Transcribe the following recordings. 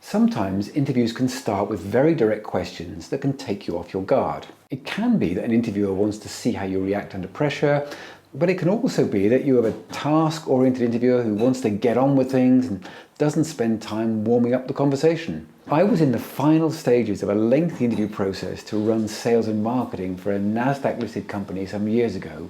Sometimes interviews can start with very direct questions that can take you off your guard. It can be that an interviewer wants to see how you react under pressure, but it can also be that you have a task-oriented interviewer who wants to get on with things and doesn't spend time warming up the conversation. I was in the final stages of a lengthy interview process to run sales and marketing for a NASDAQ-listed company some years ago,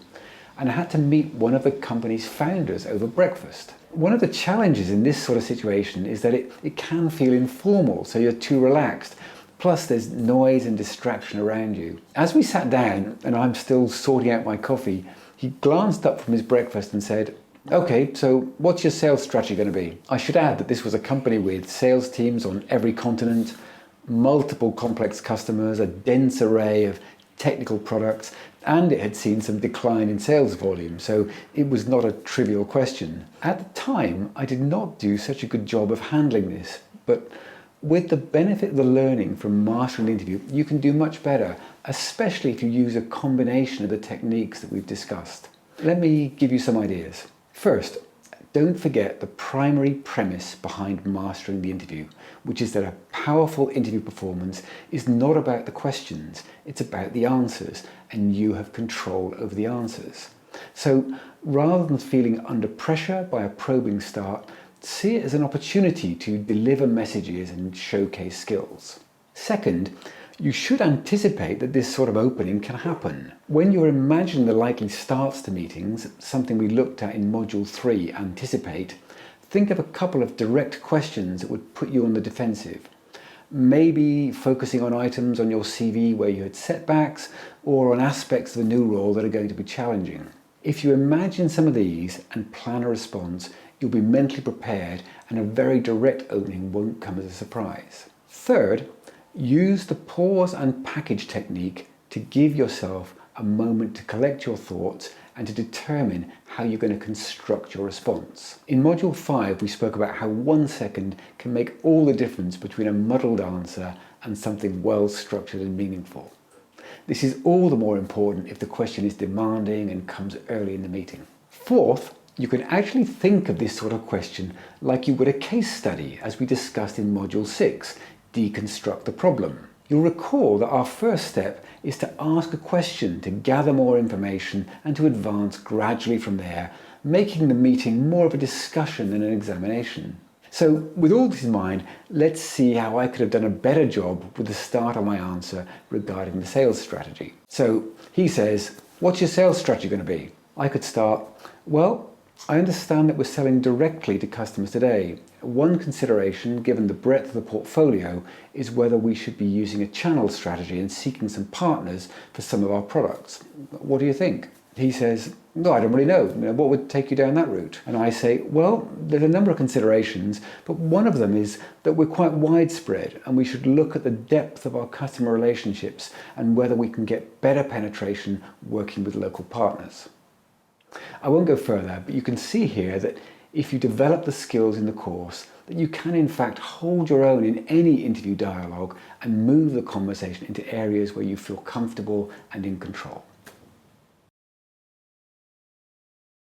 and I had to meet one of the company's founders over breakfast. One of the challenges in this sort of situation is that it can feel informal, so you're too relaxed. Plus there's noise and distraction around you. As we sat down, and I'm still sorting out my coffee, he glanced up from his breakfast and said, "Okay, so what's your sales strategy going to be?" I should add that this was a company with sales teams on every continent, multiple complex customers, a dense array of technical products, and it had seen some decline in sales volume, so it was not a trivial question. At the time, I did not do such a good job of handling this, but with the benefit of the learning from mastering the interview, you can do much better, especially if you use a combination of the techniques that we've discussed. Let me give you some ideas. First, don't forget the primary premise behind mastering the interview, which is that a powerful interview performance is not about the questions, it's about the answers, and you have control over the answers. So rather than feeling under pressure by a probing start, see it as an opportunity to deliver messages and showcase skills. Second, you should anticipate that this sort of opening can happen. When you're imagining the likely starts to meetings, something we looked at in Module 3, Anticipate, think of a couple of direct questions that would put you on the defensive. Maybe focusing on items on your CV where you had setbacks, or on aspects of the new role that are going to be challenging. If you imagine some of these and plan a response, you'll be mentally prepared and a very direct opening won't come as a surprise. Third, use the pause and package technique to give yourself a moment to collect your thoughts and to determine how you're going to construct your response. In Module 5, we spoke about how 1 second can make all the difference between a muddled answer and something well structured and meaningful. This is all the more important if the question is demanding and comes early in the meeting. Fourth, you can actually think of this sort of question like you would a case study, as we discussed in Module 6, Deconstruct the Problem. You'll recall that our first step is to ask a question to gather more information and to advance gradually from there, making the meeting more of a discussion than an examination. So with all this in mind, let's see how I could have done a better job with the start of my answer regarding the sales strategy. So he says, "What's your sales strategy going to be?" I could start, "Well, I understand that we're selling directly to customers today. One consideration, given the breadth of the portfolio, is whether we should be using a channel strategy and seeking some partners for some of our products. What do you think?" He says, "No, I don't really know. What would take you down that route?" And I say, "Well, there's a number of considerations, but one of them is that we're quite widespread and we should look at the depth of our customer relationships and whether we can get better penetration working with local partners." I won't go further, but you can see here that if you develop the skills in the course, that you can in fact hold your own in any interview dialogue and move the conversation into areas where you feel comfortable and in control.